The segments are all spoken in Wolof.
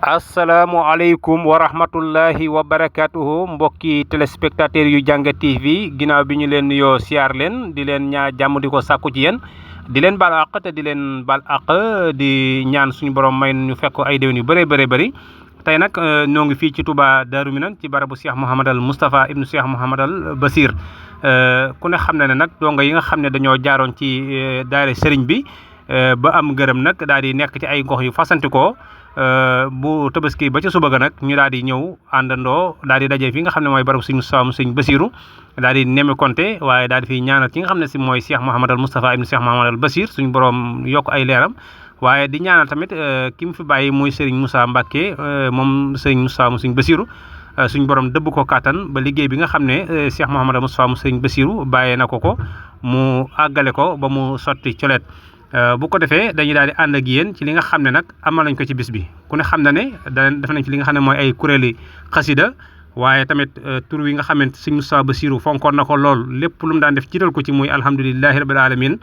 asalaamualeykum wa rahmatullahi wa barakatuhu mbokki téléspectateurs yu Jàngat TV ginnaaw bi ñu leen nuyoo siyaar leen di leen ñaa jàmm di ko sàkku ci yéen di leen baal àq te di leen baal àq di ñaan suñu borom may ñu fekk ay déwén yu bëree bëri tey nag ñoo ngi fii ci Touba Darou Minane ci barabu Cheikh Mouhamadal Moustapha ibnu Cheikh Mouhamadal Bachir ku ne xam na ne nag donga yi nga xam ne dañoo jaaroon ci daara sëriñ bi ba am ngërëm nag daal di nekk ci ay gox yu fasantikoo bu tabaski ba ca suba ga nag ñu daal di ñëw àndandoo daal di daje fi nga xam ne mooy barabu suñu saamu sëñ Basiru daal di nemme konte waaye daal di fiy ñaanal ki nga xam ne si mooy Cheikh Mouhamadal Moustapha ibnu Cheikh Mouhamadal Bachir suñu borom yokk ay leeram waaye di ñaanal tamit ki mu fi bàyyi muy Serigne Moussa Mbacke moom Serigne Moussa mu Serigne Basiru suñu borom dëbb ko kattan ba liggéey bi nga xam ne Cheikh Mouhamadal Moustapha mu Serigne Basiru bàyyee na ko mu àggale ko ba mu sotti coleet bu ko defee dañuy daal di ànd ak yéen ci li nga xam ne nag amal nañ ko ci bis bi ku ne xam na ne def nañ ci li nga xam ne mooy ay kuréeli xasida waaye tamit tur wi nga xamante Serigne Moussa Basiru fonkoon na ko lool lépp lu mu daan def jiital ko ci muy alhamdulilahi rabbil alamin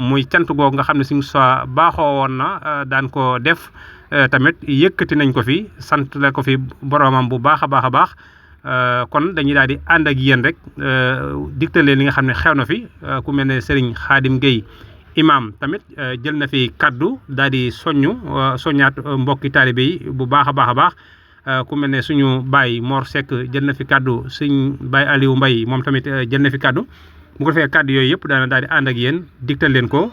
muy cant googu nga xam ne Serigne Moussa baaxoo woon na daan ko def tamit yëkkati nañ ko fi sant la ko fi boromam bu baax a baax kon dañuy daal di ànd ak yéen rek digtal leen li nga xam ne xew na fi ku mel ne Serigne Khadim Gueye imam tamit jël na fi kaddu daal di soññaat mbokki taalibe yi bu baax a baax ku mel ne suñu Baye Mor Seck jël na fi kaddu suñ Baye Aliou Mbaye moom tamit jël na fi kaddu bu ko defee kaddu yooyu yëpp daana daal di ànd ak yéen digtal leen ko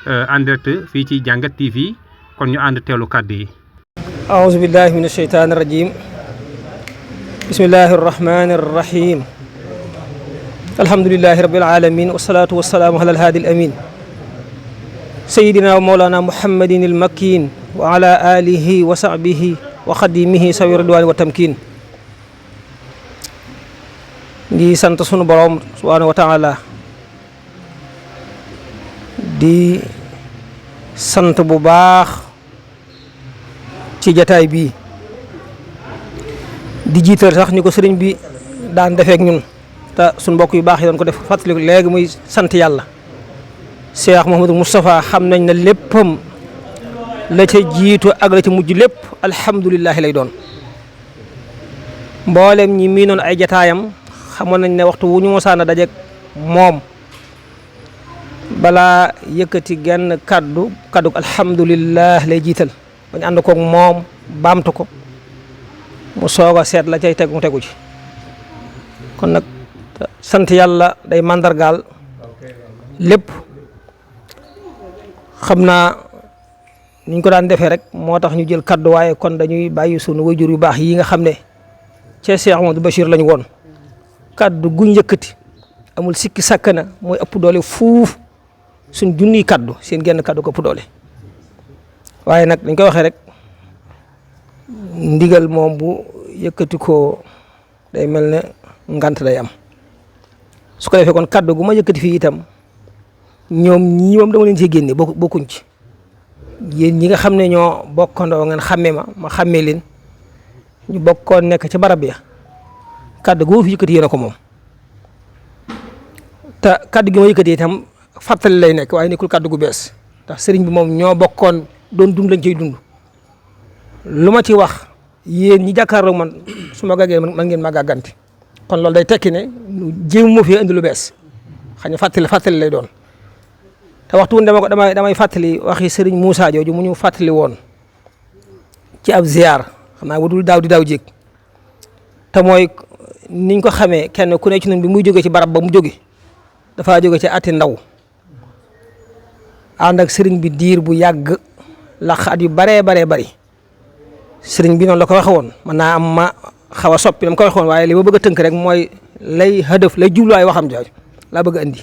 en direct fii ci Jàngat TV kon ñu ànd teelu kaddu yi aouzu billahi min asheytaani rajim bismillahi arrahmani arrahim alhamdulilahi rabbil alamin wasalaatu wasalaamu ala alhaadi al amin sayidina wa mawlana muhammadin almakin wa ala alihi wa sahbihi wa xadimihi sawi ridwani wa tamkin di sant sunu borom subhanahu wa taala di sant bu baax ci jataay bii di jiital sax ni ko sëriñ bi daan defeek ñun te sunu mbokk yu baax yi doon ko def fàttaliku léegi muy sant yàlla Cheikh Mouhamadou Moustapha xam nañ ne léppam la ca jiitu ak la ca mujj lépp alhamdulilahi lay doon mboolem ñi miinoon ay jataayam xamoon nañ ne waxtu wu ñu mosaan a dajeek moom balaa yëkkati genn kaddu alhamdulilah lay jiital bañ ànd koog moom baamtu ko mu soog a seet la cay tegu ci kon nag sant yàlla day màndargaal lépp xam naa niñ ko daan defee rek moo tax ñu jël kaddu waaye kon dañuy bàyyi sunu wayjur yu baax yi nga xam ne ca Cheikh Mouhamadou Bachir lañu woon kaddu guñ yëkkati amul sikki sàkk na mooy ëpp doole fuuf suñ junniy kaddu seen genn kaddu ko ëpp doole waaye nag dañ koy waxee rek ndigal moom bu yëkkati ko day mel ne ngant day am su ko defee kon kaddu gu ma yëkkati fii itam ñoom ñii moom dama leen ci génne bokkuñ ci yéen ñi nga xam ne ñoo bokkandoo ngeen xàmme ma xàmmee leen ñu bokkoon nekk ci barab ya kaddu gu fi yëkkati yéen a ko moom te kaddu gi ma yëkkati itam fàttali lay nekk waaye nekkul kaddu gu bees ndax sëriñ bi moom ñoo bokkoon doon dund lañ cay dund lu ma ci wax yéen ñi jàkkaarloo man su ma gàggee man ngeen ma gàgganti kon loolu day tekki ne jéem moo fi indi lu bees xëy na fàttali lay doon te waxtu woon damay fàttali waxi sëriñ Moussa jooju mu ñu fàttali woon ci ab ziar xam naa wudul daaw di daaw jéeg te mooy niñ ko xamee kenn ku ne ci ñun bi muy jógee ci barab ba mu jóge dafaa jóge ci ati ndaw ànd ak sëriñ bi diir bu yàgg laq at yu baree bari sëriñ bi noonu la ko waxe woon mën naa am ma xaw a soppi dama ko waxe woon waaye li ma bëgg a tënk rek mooy lay hëdëf lay jubluwaay waxam jooju laa bëgg a indi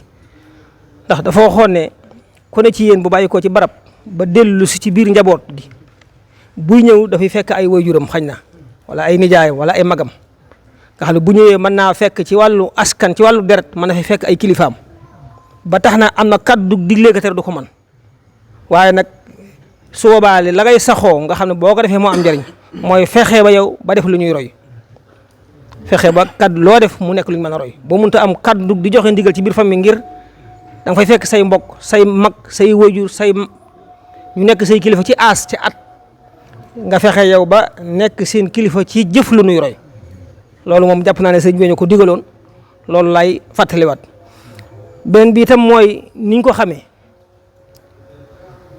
ndax dafa waxoon ne ku ne ci yéen bu bàyyi ko ci barab ba dellu si ci biir njaboot gi buy ñëw dafay fekk ay waajuram xañ na wala ay nijaayam wala ay magam nga xam ne bu ñëwee mën naa fekk ci wàllu askan ci wàllu deret mën na fi fekk ay kilifaam ba tax na am na kaddu diglee tere du ko man waaye nag su boobaa la ngay saxoo nga xam ne boo ko defee moo am njëriñ mooy fexe ba yow ba def lu ñuy roy fexe ba kaddu loo def mu nekk lu ñu mën a roy boo mënta am kaddu di joxe ndigal ci biir famille ngir da nga fay fekk say mbokk say mag say wajur say ñu nekk say kilifa ci aas ci at nga fexe yow ba nekk seen kilifa ci jëf lu nuy roy loolu moom jàpp naa ne sëñ bi ñu ko digaloon loolu lay fàttaliwaat. benn bi itam mooy niñ ko xamee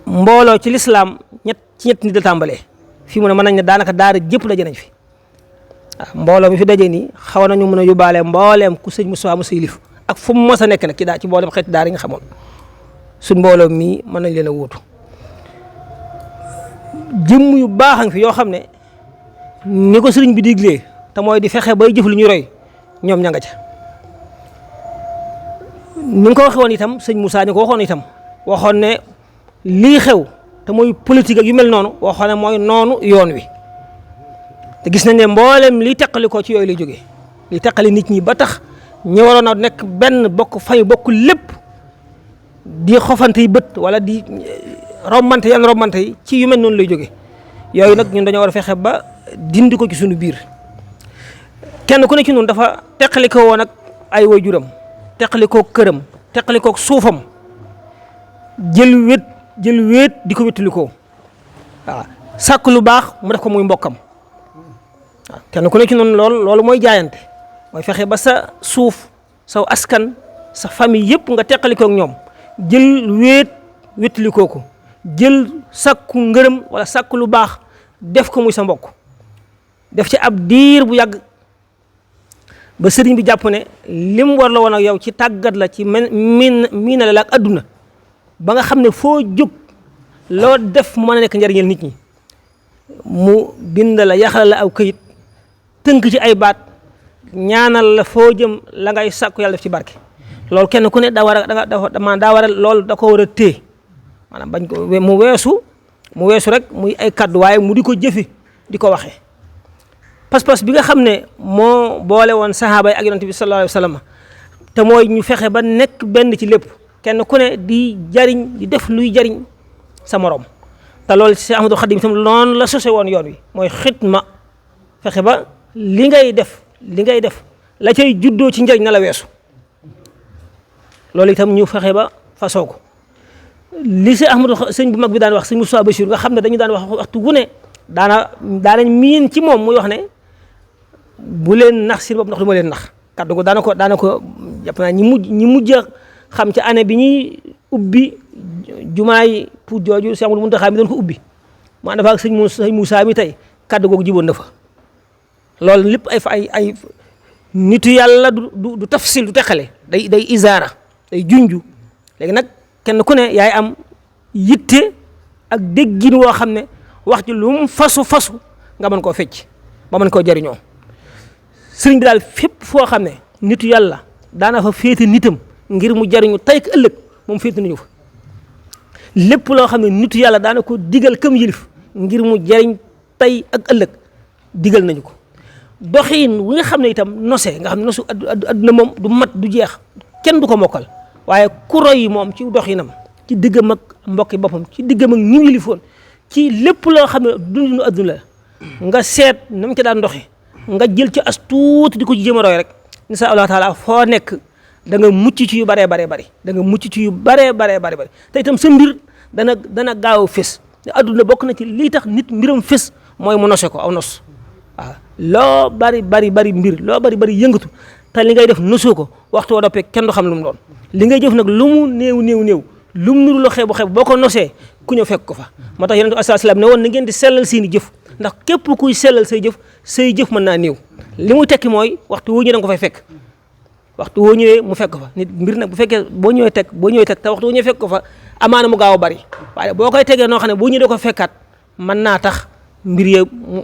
mbooloo ci lislaam ñett nit la tàmbalee fii mu ne mën nañ ne daanaka daara jëpp daje nañ fi waaw mbooloo mi fi daje nii xaw nañu mën a yóbbaale mbooleem ku sëñ Moustapha mu yilif ak fu mu mës a nekk nag ci mboolem xeeti daara yi nga xamoon suñ mbooloo mii mën nañ leen a wóotu jëmm yu baax a ngi fi yoo xam ne ni ko sëriñ bi diglee te mooy di fexe bay jëf lu ñu roy ñoom ña nga ca ni nga ko waxee woon itam sëñ Moussa ni ko waxoon itam waxoon ne lii xew te mooy politique ak yu mel noonu waxoon ne mooy noonu yoon wi te gis nañ ne mboolem li teqali ko ci yooyu lay jógee li teqali nit ñi ba tax ñi waroon a nekk benn bokk fay bokk lépp di xofante yi bët wala di rombante yi ci yu mel noonu lay jógee yooyu nag ñun dañoo war a fexe ba dindi ko ci suñu biir kenn ku ne ci ñun dafa teqali ko woon ak ay waajuram teqali koog këram teqali koog suufam jël wéet di ko wéttali ko waaw sàkk lu baax mu def ko muy mbokkam waaw kenn ku ne ci noonu loolu mooy jaayante mooy fexe ba sa suuf saw askan sa famille yëpp nga teqali koog ñoom jël wéttali ko jël sàkku ngërëm wala sàkku lu baax def ko muy sa mbokk def ci ab diir bu yàgg ba sëriñ bi jàpp ne lim war la woon ak yow ci tàggat la ci miinale la ak adduna ba nga xam ne foo jóg loo def mu mën a nekk njariñal nit ñi mu bind la yaxal la aw këyit tënk ci ay baat ñaanal la foo jëm la ngay sàkku yàlla def ci barke loolu kenn ku ne daa war a loolu da ko war a téye maanaam bañ ko mu weesu rek muy ay kaddu waaye mu di ko jëfi di ko waxee pas-pas bi nga xam ne moo boole woon sahaaba yi ak yonent bi sallallahu alayhi wa sallam te mooy ñu fexe ba nekk benn ci lépp kenn ku ne di jariñ di def luy jariñ sa morom te loolu Cheikh Ahmadou Khadim itam noonu la sose woon yoon wi mooy xitma fexe ba li ngay def la cay juddoo ci njëriñ na la weesu loolu itam ñu fexe ba fasoo ko li Cheikh Ahmadou sëñ bu mag bi daan wax sëñ Moussa Bachir nga xam ne dañu daan wax waxtu wu ne daanañ miin ci moom muy wax ne bu leen nax seen bopp ndax du ma leen nax kaddu ko daana ko jàpp naa ñi mujj a xam ci année bi ñuy ubbi jumaay pour jooju Cheikh Amadou Mountakha mi doon ko ubbi maa dafa ak sëñ Moussa mi tey kaddu googu jiboon na fa loolu lépp ay nitu yàlla du tafsil du teqale day isaara day junju léegi nag kenn ku ne yaay am yitte ak déggin woo xam ne wax ci lu mu fasu nga mën koo fecc ba mën koo jariñoo sëriñ bi daal fépp foo xam ne nitu yàlla daana fa féete nitam ngir mu jariñu tey ak ëllëg moom féete nañu fa lépp loo xam ne nitu yàlla daana ko digal këm yilif ngir mu jariñ tey ak ëllëg digal nañu ko doxiin wi nga xam ne itam nose nga xam ne nosu adduna moom du mat du jeex kenn du ko mokkal waaye ku roy moom ci doxinam ci diggam ak mbokki boppam ci diggam ak ñi yilifoon ci lépp loo xam ne dundinu adduna la nga seet na mu ca daan doxee nga jël ci as tuuti di ko ci jéem a roy rek insha Allah taala foo nekk da nga mucc ci yu baree bari te itam sa mbir dana gaaw a fés adduna bokk na ci lii tax nit mbiram fés mooy mu nose ko aw nos waaw loo bari mbir loo bari yëngatu te li ngay def nosoo ko waxtu woo doppee kenn du xam lu mu doon li ngay jëf nag lu mu néew lu mu nuru la xeebu boo ko nosee ku ñëw fekk ko fa moo tax yonent bi sallallahu alayhi wasallam ne woon na ngeen di sellal seeni jëf ndax képp kuy sellal say jëf mën naa néew li muy tekki mooy waxtu woo ñëwee da nga ko fay fekk waxtu woo ñëwee mu fekk ko fa nit mbir nag bu fekkee boo ñëwee teg te waxtu woo ñëwee fekk ko fa amaana mu gaaw a bari waaye boo koy tegee noo xam ne boo ñëwee da ko fekkaat mën naa tax mbir ye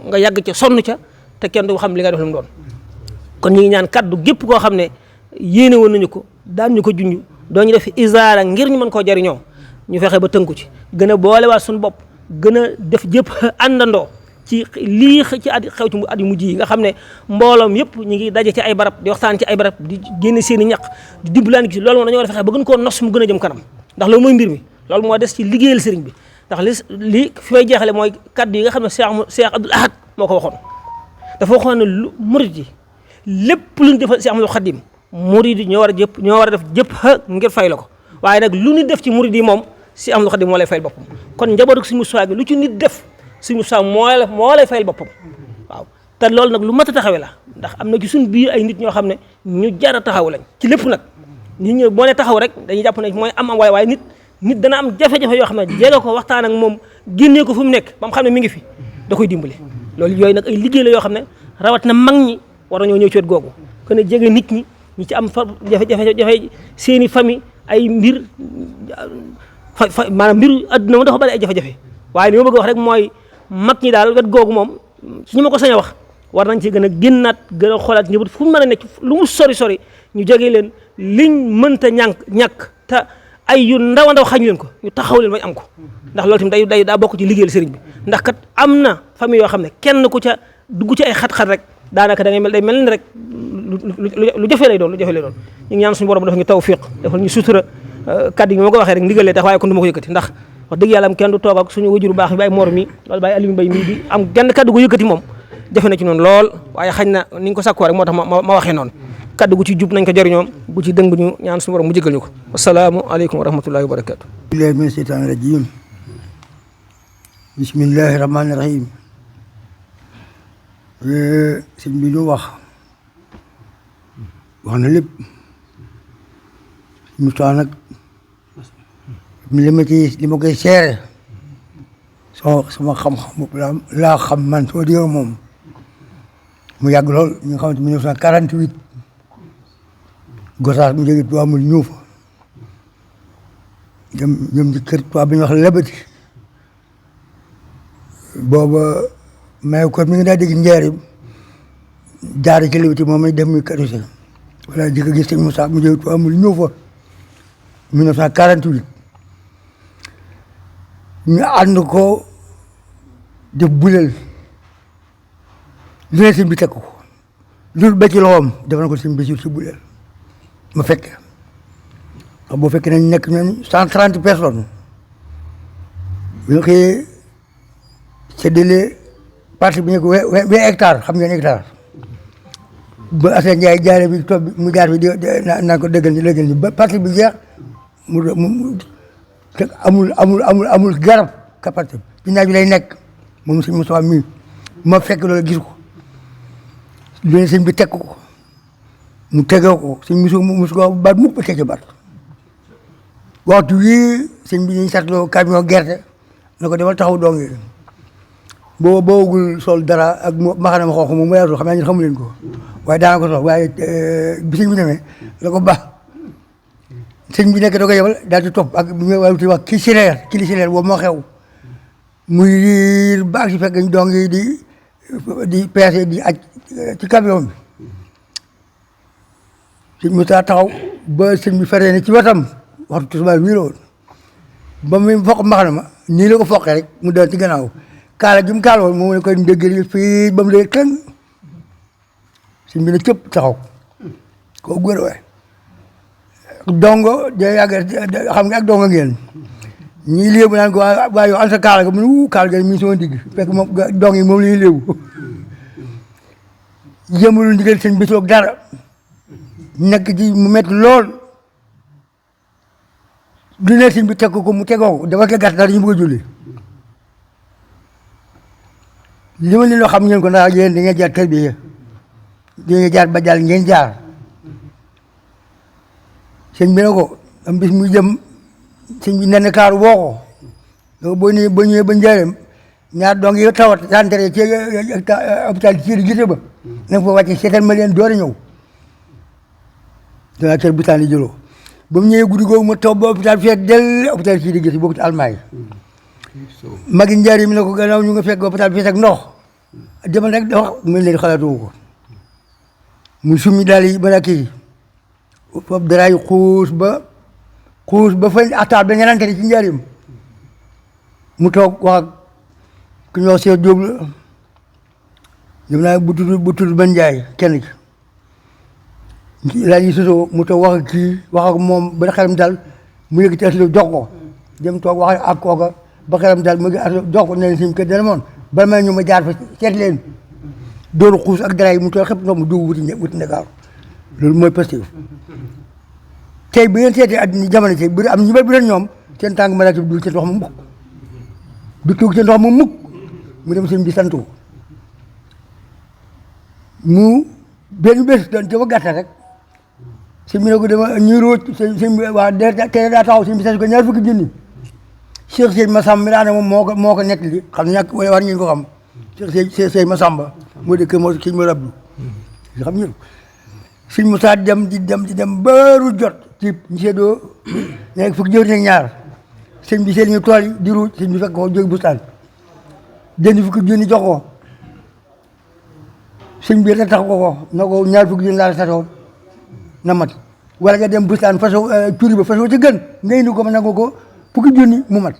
nga yàgg ca sonn ca te kenn du xam li nga def lu mu doon kon ñu ngi ñaan kaddu gépp koo xam ne yéene woon nañu ko daan ñu ko junj doo ñu def isaara ngir ñu mën koo jariñoo ñu fexe ba tënku ci gën a boolewaat suñu bopp gën a def jëpp àndandoo ci lii ci xew ci at yu mujj yi nga xam ne mbooloom yëpp ñu ngi daje ci ay barab di waxtaan ci ay barab di génne seen i ñaq di dimbalaan gi ci loolu moom dañoo war a fexe ba gën koo nos mu gën a jëm kanam ndax loolu mooy mbir mi loolu moo des ci liggéeyal sëriñ bi ndax li fi may jeexale mooy kaddu yi nga xam ne Cheikh Abdoul Ahad moo ko waxoon dafa waxoon ne lu murid yi lépp lu ñu defal Cheikh Ahmadou Khadim murid yi ñoo war a def jëpp ngir fay la ko waaye nag lu nit def ci murid yi moom Cheikh Ahmadou Khadim moo lay fayal boppam kon njabootu si Moussa gi lu ci nit def suñu saa moo lay fayal boppam waaw te loolu nag lu mat a taxawee la ndax am na ci suñu biir ay nit ñoo xam ne ñu jar a taxaw lañ ci lépp nag nit ñi boo ne taxaw rek dañuy jàpp ne mooy am waaye nit dana am jafe-jafe yoo xam ne jéego ko waxtaan ak moom génnee ko fu mu nekk ba mu xam ne mi ngi fi da koy dimbali loolu yooyu nag ay liggéey la yoo xam ne rawat na mag ñi war nañoo ñëw ci wet googu kon ne jege nit ñi ci am jafe-jafe seeni famille ay mbir maanaam mbiru adduna moom dafa bari ay jafe-jafe waaye li ma bëgg wax rek mooy mag ñi daal wet googu moom ci ñu ma ko sañ a wax war nañ ci gën a génnaat gën a xoolaat ñëpp fu mu mën a nekk lu mu sori ñu jege leen liñ mënta ñàkk te ay yu ndaw a ndaw xañ leen ko ñu taxaw leen bañ am ko ndax loolu tamit day daa bokk ci liggéeyal sëriñ bi ndax kat am na famille yoo xam ne kenn ku ca dugg ci ay xat-xat rek daanaka da ngay day mel ni rek lu jafe lay doon ñu ngi ñaan suñu borom dafa ñu tawfiq dafa ñu sutura kaddu gi ma ko waxee rek ndigalee tax waaye kon du ma ko yëkkati ndax wax dëgg yàlla am kenn du toog ak suñu wajuru baax bi Baye Mor mi wala Baye Aliou Mbaye mii di am genn kaddu gu yëkkati moom jafe na ci noonu lool waaye xañ na ni nga ko sakkoo rek moo tax ma waxee noonu kaddu gu ci jub nañ ko jëriñoo bu ci dëng ñu ñaan suñu borom mu jëgal ñu ko assalaamu aleykum wa rahmatullahi wa barakatu billahi min seytaani rajim bismillahi rahmaani rahim sëñ bi lu wax na lépp mu taa nag li ma koy seere sama xam-xam laa xam man soo di moom mu yàgg lool ñu nga xamante 1948 Gosaas mu jóge Tuubaa mu ñëw fa jëm ci kër Tuubaa bi ñuy wax lebati booba may ko mi ngi daa dégg njaarim jaar ci lebati moom may def muy karuse wala di ko gis sëñ Moussa mu jóge Tuubaa mu ñëw fa 1948 ñu ànd ko def buleel lu ne sëñ bi teg ko lu ba ci loxoom def na ko sëñ bi ci buleel ma fekk boo fekkee nañ nekk ñoom 130 personnes bu ñu xëyee séddale parti bi ñu ko 20 hectares xam ngeen hectare ba Assane Ndiaye jaare bi toog bi mu jaar bi naan ko dëggal ni ba parti bi jeex mu amul garab capacité ci naaj bi lay nekk moom sëñ Moussa mii ma fekk loolu gis ko lu ne sëñ bi teg ko mu tegoo ko sëñ musu ko baat mukk ba teg baat waxtu wii sëñ bi ñu satloo camion gerte na ko demal taxaw dong yi boo boogul sol dara ak maxana ma xonq moom mu yaatu xam naa ñu xamu leen ko waaye daana ko sol waaye bi sëñ bi demee la ko baax sëñ bi nekk da ko yebal daal di topp ak bi wax kilisineer boobu moo xew muy riir ba ak si fekk ñu dong yi di peese di aj ci camion bi sëñ Moussa taxaw ba sëñ bi feree ne ci wetam waxtu tisbaar wii la woon ba muy foq mbaxana ma nii la ko foqee rek mu dal ci gannaaw kaala gi mu kaala woon moom la koy ndéggal fii ba mu dee kenn sëñ bi ne cëpp taxaw koo góor waay dongo de yàgg xam nga ak dongo ngeen ñii léebu naan ko waa yow an sa kaala ga mu ne kaala ga mi ngi sama digg fekk moom dong yi moom la ñuy léebu yëmalul ndigal sëñ bi soog dara nekk ci mu métti lool lu ne sëñ bi teg ko mu tegoo ko dafa gàtt daal dañu bëgg a julli li ma leen xam ngeen ko ndax yéen da ngeen jaar tarbiya da ngeen jaar ba jàll ngeen jaar sëñ bi ne ko am bis muy jëm sëñ bi nen kaaru woo ko donc boo ñëwee ba njëriñ ñaar dong yi tawat santere ci hôpital ci gise ba na nga fa wàcce seetal ma leen door a ñëw danaa kër bitaan yi jëloo ba mu ñëwee guddi googu ma taw ba hôpital feek del hôpital ci di gis boobu ci Allemagne magi njëriñ mi ne ko gannaaw ñu nga fekk hôpital fees ak ndox demal rek wax mu leen xalaatoo ko mu summi daal yi ba kii foofu daraay xuus ba fañ attaal ba ñenante ci njëriñ mu toog wax ak ku ñoo seet Jóob la jëm naa bu tudd Ben Njaay kenn ki laa ji sosoo mu toog wax ak kii wax ak moom ba xelam daal mu yëg tees jox ko dem toog wax ak kooka ba xelam daal mu yëg jox ko ne sim kër dana moon bala may ñu ma jaar fa seet leen dóoru xuus ak dara yi mu toog xëpp ndox mu dugg wuti Ndakaaru loolu mooy positif tey bi ngeen seetee adduna jamono ci bu am ñu bëri bu leen ñoom seen tàng malaati bi du seen ndox mu mukk du tuug seen ndox mu mukk mu dem sëñ bi sant ko mu benn bés doon dafa gàttal rek sëñ bi ne ko dama ñuy róoj sëñ bi waa tere daa taxaw sëñ bi sant ko ñaar fukki junni Cheikh Sëñ Massamba mi daane moom moo ko nekk li xam ne ñàkk war ngeen ko xam Cheikh Sëñ Massamba moo dëkk moo sëñ ma rabdu xam ngeen sëñ Moussa di dem baru jot ci ñu seedoo nekk fukki jëwriñ ak ñaar sëñ bi seen ñu tool yi di ruuj sëñ bi fekk ko jóge bustaan jënd fukki junni jox ko sëñ bi tax ko na ko ñaar fukki junni laa satoo na mat wala nga dem bustaan façon turi ba façon ci gën nga indi ko ma nangu ko fukki junni mu mat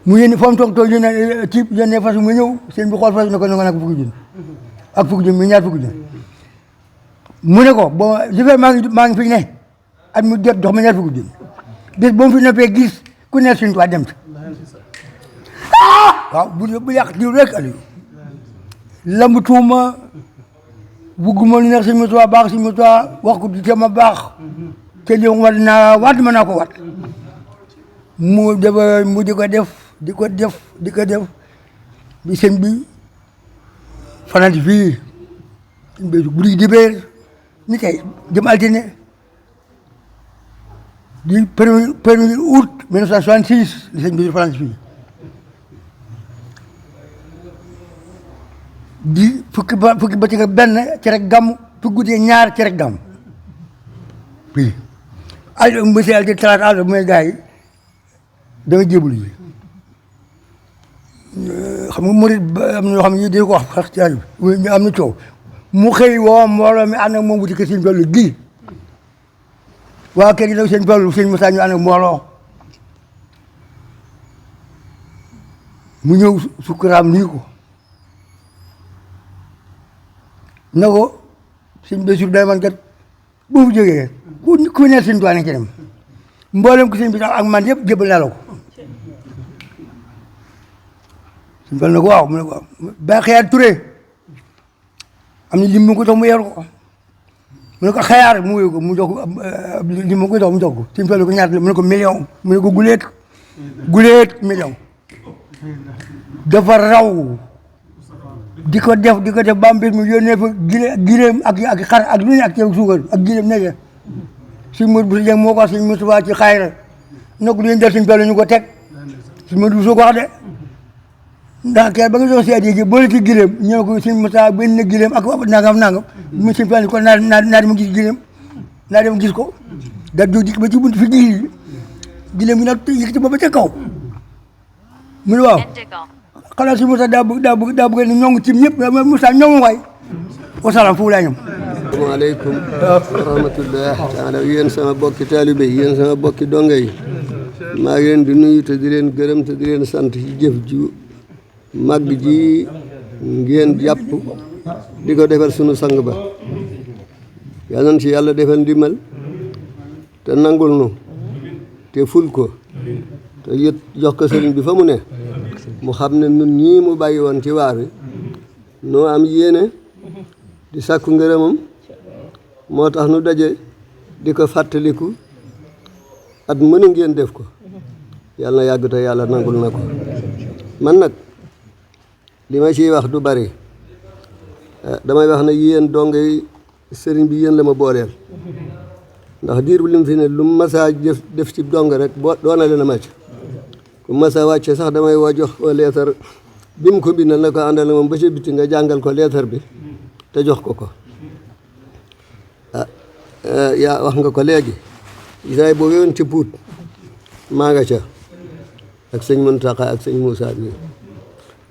mu yéene foo mu toog yónnee ci yónnee façon mu ñëw sëñ bi xool façon ne ko nag fukki junni ak fukki junni mu ñaar fukki junni mu ne ko bon li fekk maa ngi fi ne at mu jot jox ma ñaar fukki junni bés boo fi noppee gis ku ne suñu tuwaat dem ci waaw bu yàq diw rek Aliou lamb tuuma bugguma lu neex suñu mutuwa baax suñu mutuwa wax ko te ma baax te li war naa waat mën naa ko waat mu di ko def bi sëñ bi fanaan fii guddi dibéer ni tey jëm altine di premier août 1966 li sëñ bi fanaan fii di fukki ba ci benn ci rek gàmm fukki guddi ñaar ci rek gàmm fii al monsieur al di talaata àll bu may gars yi dama jébul yi xam nga murid am na ñoo xam ne di ko wax ci rajo bi ñu am na coow mu xëy woo mbooloo mi ànd ak moom wuti kër sëñ Fallu gii waa kër gi nag sëñ Fallu sëñ Moussa ñu ànd ak mbooloo mu ñëw sukkuraam nii ko na ko sëñ Bassirou day man kat boo fi jógee ku ne sëñ Tuubaa ci dem mboolem ko sëñ bi ak man yëpp jébal naa la ko sëñ Fallu na ko waaw mu ne ko waaw ba xëyaat Touré am na lim mu ko jox mu yor ko mu ne ko xayaar mu wéy ko mu jox ko lim mu ko jox mu jox ko sëñ Fallu ko ñaata mu ne ko million mu ne ko guleet million dafa raw di ko def ba mbir mi yónnee fa gileem ak xar ak lu ne ak ceeb suukar ak gileem nekk suñ mot bu si jeng moo ko wax suñ motuwaa ci xayra na ko leen del suñ Fallu ñu ko teg suñ mot bu soo ko wax de ndax kay ba nga jox si addiya ji boole ci gileem ñëw ko suñ motuwaa benn na gileem ak nangam mu suñ Fallu ko naa dem gis gileem naa dem gis ko da jóg dikk ba ci bunt fi gis gileem gi nag yëkkati ba ca kaw mu ne waaw xanaa si Moussa daa bëgg ni ñoŋ ci ñëpp Moussa ñoŋ waay wasalaam foofu laa ñoom. asalaamaaleykum wa rahmatullah taala yéen sama bokki taalibe yéen sama bokki donga yi maa ngi leen di nuyu te di leen gërëm te di leen sant ci jëf ju màgg ji ngeen jàpp di ko defal sunu sang ba yal nañ ci yàlla defal ndimbal te nangul nu te ful ko te yët jox ko sëriñ bi fa mu ne mu xam ne nun ñii mu bàyyi woon ci waar wi noo am yéene di sàkku ngërëmam moo tax nu daje di ko fàttaliku at mën a ngeen def ko yàlla na yàgg te yàlla nangul na ko man nag li ma ciy wax du bari damay wax ne yéen dongay sëriñ bi yéen la ma booleel ndax diir bu lim fi ne lu masaa def ci dong rek doona leen a màcc ku masa wàcce sax damay woo jox ko leetar bi mu ko bindal na ko àndal moom ba ca biti nga jàngal ko leetar bi te jox ko yaa wax nga ko léegi isaay boo yoon ci puut maa nga ca ak sëñ Muntaxa ak sëñ Moussa bi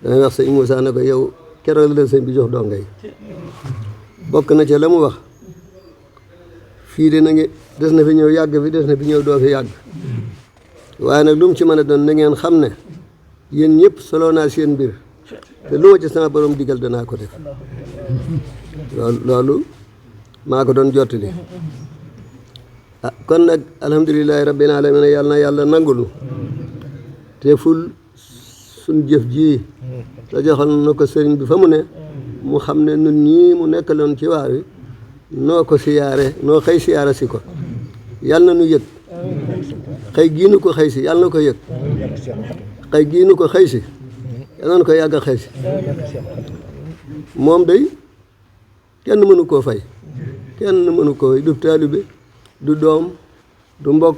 damay wax sëñ Moussa ne ko yow keroog la sëñ bi jox dongay bokk na ca la mu wax fii de na ngi des na fi ñëw yàgg fi des na fi ñëw doo fi yàgg waaye nag lu mu ci mën a doon na ngeen xam ne yéen ñëpp solo naa seen mbir te lu ma ci sama borom digal danaa ko def loolu maa ko doon jottali kon nag alhamdulilahi rabbil alamin yàlla na yàlla nangulu te ful suñ jëf ji te joxal na ko sëriñ bi fa mu ne mu xam ne nun ñii mu nekkaloon ci waar wi noo ko siyaare noo xëy siyaare si ko yàlla na nu yëg xëy gii nu ko xëy si yàlla na ko yëg xëy gii nu ko xëy si yal nañu ko yàgg a xëy si moom day kenn mënu koo fay kenn mënu koo fay du taalibe du doom du mbokk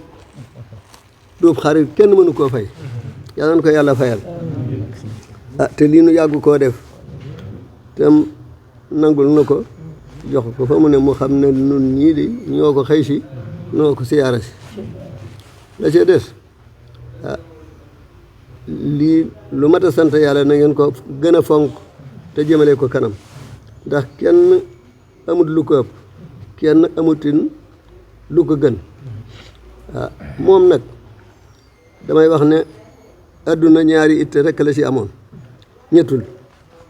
du xarit kenn mënu koo fay yal nañu ko yàlla fayal te lii nu yàgg koo def tam nangul na ko jox ko fa mu ne mu xam ne nun ñii di ñoo ko xëy si ñoo ko siyaara si la ca des lii lu mat a sant yàlla na ngeen ko gën a fonk te jëmale ko kanam ndax kenn amut lu ko ëpp kenn amutin lu ko gën moom nag damay wax ne adduna ñaari itte rekk la ci amoon ñettul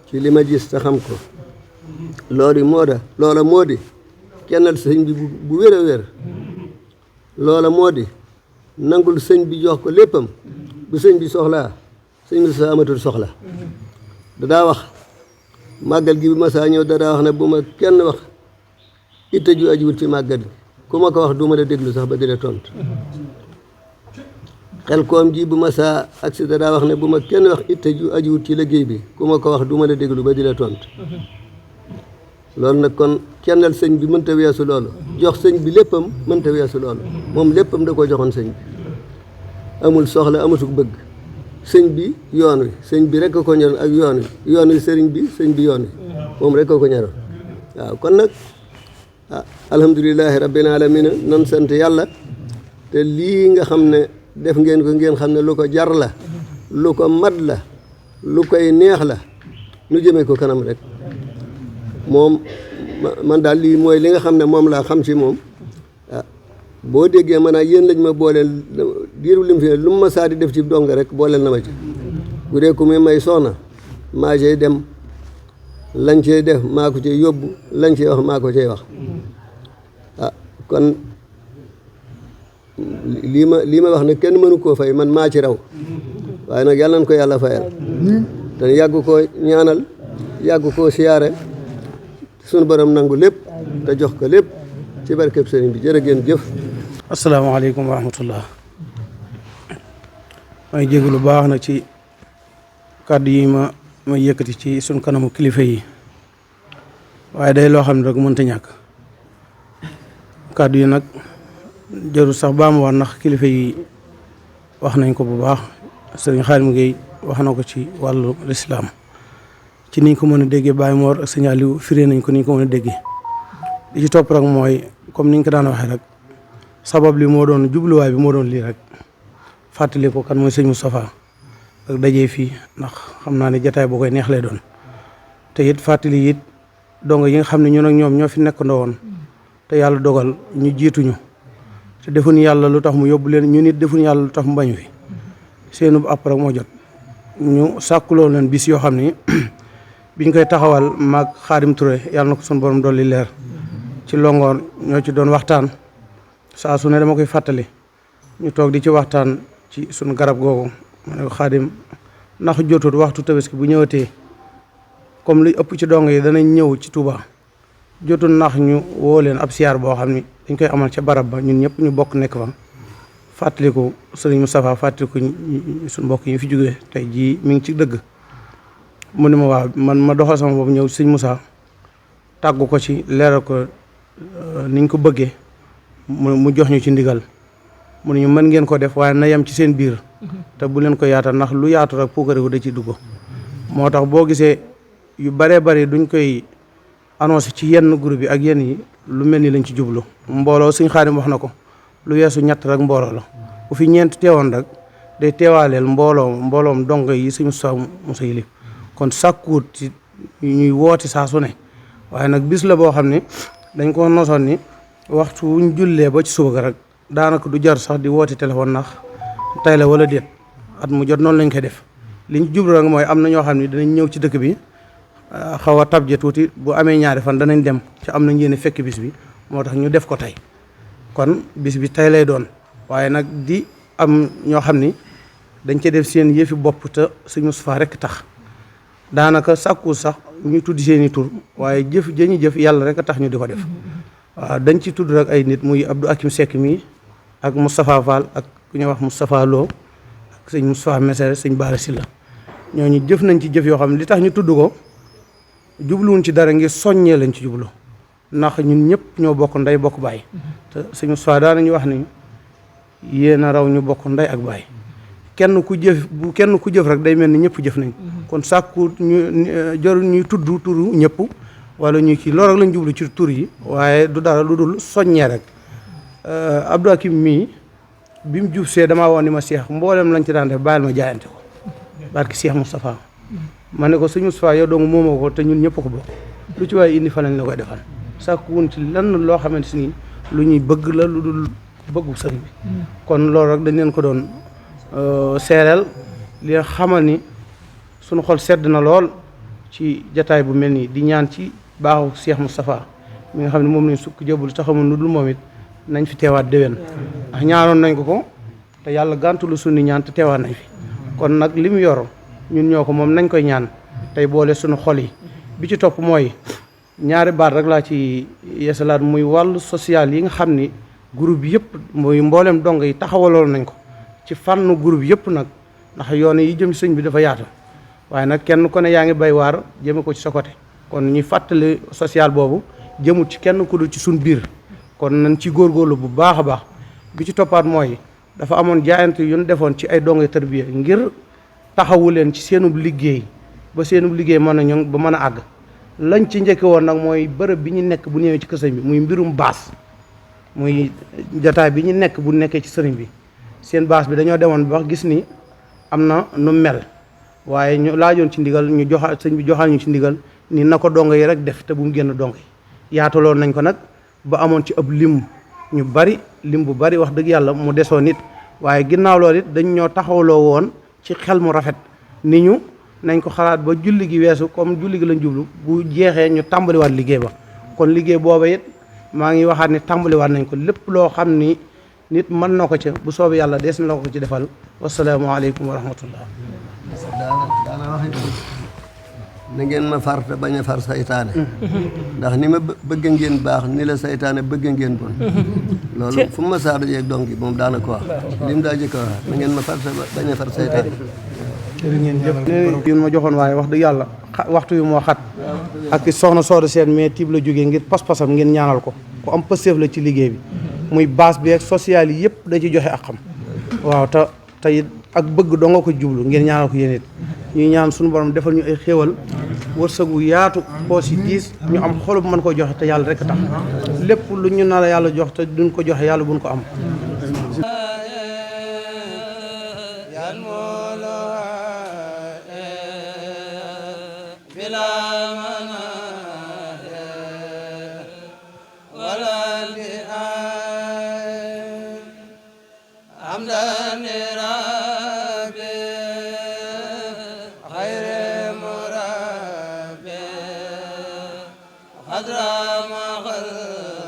ci li ma gis te xam ko loola moo di kennal sëñ bi bu wér a wér loola moo di nangul sëñ bi jox ko léppam bu sëñ bi soxlaa sëñ bi sa amatul soxla dadaa wax màggal gi bi ma saa ñëw dadaa wax ne bu ma kenn wax itte ju ajiwut ci màggal gi ku ma ko wax du ma la déglu sax ba di la tontu xel koom ji bu ma saa agsi dadaa wax ne bu ma kenn wax itte ju ajiwut ci liggéey bi ku ma ko wax du ma la déglu ba di la tontu loolu nag kon kennal sëñ bi mënta weesu loolu jox sëñ bi léppam mënta weesu loolu moom léppam da koo joxoon sëñ bi amul soxla amatul bëgg sëñ bi yoon wi sëñ bi rek a ko ñoroon ak yoon wi sëriñ bi sëñ bi yoon wi moom rek a ko ñoroon waaw kon nag alhamdulilahi rabbil alamina nan sant yàlla te lii nga xam ne def ngeen ko ngeen xam ne lu ko jar la lu ko mat la lu koy neex la nu jëmee ko kanam rek moom man daal lii mooy li nga xam ne moom laa xam ci moom boo déggee man a yéen lañ ma booleel diiru lim fi lu mu ma saa di def ci donga rek booleel na ma ci bu dee ku muy may soxna maa cay dem lañ cey def maa ko cay yóbbu lañ cey wax maa ko cay wax kon lii ma wax ne kenn mënu koo fay man maa ci raw waaye nag yàlla nañ ko yàlla fayal te yàgg koo ñaanal yàgg koo siyaare sunu borom nangu lépp te jox ko lépp ci barkeb sëriñ bi jërë ngeen jëf. asalaamaaleykum wa rahmatullah may jégalu lu baax nag ci kàddu yi ma yëkkati ci sunu kanamu kilifa yi waaye day loo xam ne rek mënta ñàkk kàddu yi nag jarul sax baa mu wax ndax kilifa yi wax nañ ko bu baax sëriñ Xaadim Gueye wax na ko ci wàllu lislaam ci niñ ko mën a déggee Baye Mor ak Sëñ Aliou firee nañ ko niñ ko mën a déggee li ci topp rek mooy comme niñ ko daan waxee rek sabab li moo doon jubluwaay bi moo doon lii rek fàttali ko kan mooy sëñ Moustapha ak dajee fii ndax xam naa ne jataay boo koy neex lay doon te it fàttali it donga yi nga xam ne ñun ak ñoom ñoo fi nekk woon te yàlla dogal ñu jiituñu te defuñu yàlla lu tax mu yóbbu leen ñu nit defuñu yàlla lu tax mu bañu fi seenu àpp rek moo jot ñu sàkkuloo leen bis yoo xam ni biñ koy taxawal maag Xaadim Touré yàlla na ko suñu borom dolli leer ci longoor ñoo ci doon waxtaan saa su ne dama koy fàttali ñu toog di ci waxtaan ci suñu garab googu ma ne ko Xaadim ndax jotut waxtu tabaski bu ñëwatee comme li ëpp ci dong yi danañ ñëw ci Touba jotul ndax ñu woo leen ab siyaar boo xam ni dañ koy amal ca barab ba ñun ñëpp ñu bokk nekk fa fàttaliku sëriñ Moustapha fàttaliku suñu mbokk yi fi jógee tey jii mi ngi ci dëgg mu ne ma waaw man ma doxal sama boobu ñëw sëñ Moussa tàggu ko ci leeral ko niñ ko bëggee mu jox ñu ci ndigal mu ne ñu mën ngeen ko def waaye na yem ci seen biir te bu leen ko yaatal ndax lu yaatu rek puukarewu da ci dugg moo tax boo gisee yu baree bari duñ koy annoncé ci yenn groupe yi ak yenn yi lu mel ni lañ ci jublu mbooloo sëñ Xaadim wax na ko lu weesu ñett rek mbooloo la bu fi ñeent teewoon rek day teewaaleel mbooloom dong yi sëñ Moussa yilif kon sàkkuut ci ñuy woote saa su ne waaye nag bis la boo xam ne dañ ko nosoon ni waxtu wuñ jullee ba ci suba ga rek daanaka du jar sax di woote téléphone ndax tay la wala déet at mu jot noonu lañ koy def liñ jublu rek mooy am na ñoo xam ne danañ ñëw ci dëkk bi xaw a tabje tuuti bu amee ñaari fan danañ dem ci am nañ yéene fekk bis bi moo tax ñu def ko tey kon bis bi tey lay doon waaye nag di am ñoo xam ni dañ ci def seen yëfi bopp te sëñ Moustapha rek tax daanaka sàkku sax ñu tudd seeni tur waaye jëf jëñu jëf yàlla rek a tax ñu di ko def waaw dañ ci tudd rek ay nit muy Abdou Akim Seck mi ak Moustapha Fall ak ku ñuy wax Moustapha Lo ak sëñ Moustapha Mesere sëñ Bara Sylla ñooñu jëf nañ ci jëf yoo xam ne li tax ñu tudd ko jubluwuñ ci dara ngir soññee lañ ci jublu ndax ñun ñëpp ñoo bokk ndey bokk baay te suñu soi daanañu wax ni yéen a raw ñu bokk ndey ak baay kenn ku jëf rek day mel ni ñëpp jëf nañ kon sàkku ñu jarul ñuy tudd turu ñëpp wala ñu kii loolu rek lañ jublu ci tur yi waaye du dara lu dul soññee rek Abdou Hakim mii bi mu jub see damaa woon ni ma Cheikh mboolem lañ ci daan def bàyyil ma jaayante ko barki Cheikh Moustapha ma ne ko sëñ Moustapha yow dong moomoo ko te ñun ñëpp ko bokk lu ci waaye indi fa lañ la koy defal sàkku wun ci lenn loo xamante ni lu ñuy bëgg la lu dul bëggu sëñ bi kon loolu rek dañ leen ko doon seereel li nga xamal ni suñu xol sedd na lool ci jataay bu mel nii di ñaan ci baaxu Cheikh Moustapha mi nga xam ne moom lañ sukk jëbul te xamul nu dul moom it nañ fi teewaat déwén ndax ñaanoon nañ ko te yàlla gàntulu suñu ñaan te teewaat nañ fi kon nag li mu yor ñun ñoo ko moom nañ koy ñaan tey boole suñu xol yi bi ci topp mooy ñaari baat rek laa ci yeesalaat muy wàllu social yi nga xam ni groupe yëpp muy mboolem dong yi taxawaloon nañ ko ci fànn groupe yëpp nag ndax yoon yi jëm sëñ bi dafa yaatu waaye nag kenn ku ne yaa ngi bay waar jëme ko ci sa côté kon ñuy fàttali social boobu jëmut ci kenn ku dul ci suñ biir kon nañ ci góorgóorlu bu baax a baax bi ci toppaat mooy dafa amoon jaayante yu ñu defoon ci ay dongo tarbiya ngir taxawu leen ci seenub liggéey ba seenub liggéey mën a ñoŋ ba mën a àgg lañ ci njëkke woon nag mooy bërëb bi ñu nekk bu ñëwee ci kër sëriñ bi muy mbirum baas muy jataay bi ñu nekk bu nekkee ci sëriñ bi seen baas bi dañoo demoon ba gis ni am na nu mel waaye ñu laajoon ci ndigal ñu joxal sëñ bi joxal ñu ci ndigal ni na ko dongo yi rek def te bu mu génn dongo yi yaataloon nañ ko nag ba amoon ci ab lim ñu bari lim bu bari wax dëgg yàlla mu desoo nit waaye ginnaaw loolu it dañ ñoo taxawloo woon ci xel mu rafet ni ñu nañ ko xalaat ba julli gi weesu comme julli gi lañ jublu bu jeexee ñu tàmbaliwaat liggéey ba kon liggéey booba it maa ngi waxaat ni tàmbaliwaat nañ ko lépp loo xam ni nit mën na ko ca bu soobee yàlla des na la ko ci defal wasalaamaaleykum wa rahmatullah daana wax na ngeen ma far te bañ a far saytaane ndax ni ma bëgg ngeen baax ni la saytaane bëgg ngeen bon loolu fu ma saa dajeeg dongi moom daana ko wax lim daa jëkk a wax na ngeen ma far te bañ a far saytaane yéen ma joxoon waaye wax dëgg yàlla waxtu yu moo xat ak soxna Sooda Seen mais tiib la jógee ngir pas-pasam ngeen ñaanal ko ku am pësteef la ci liggéey bi muy base bi ak social yi yëpp da ci joxe ak xam waaw te it ak bëgg doo nga ko jublu ngeen ñaanal ko yéen it ñuy ñaan suñu borom defal ñu ay xéewal wërsëgu yaatu poos yi diis ñu am xolub mën ko joxe te yàlla rek tax lépp lu ñu nar a yàlla jox te duñ ko joxe yàlla buñ ko am أدرى ما خلق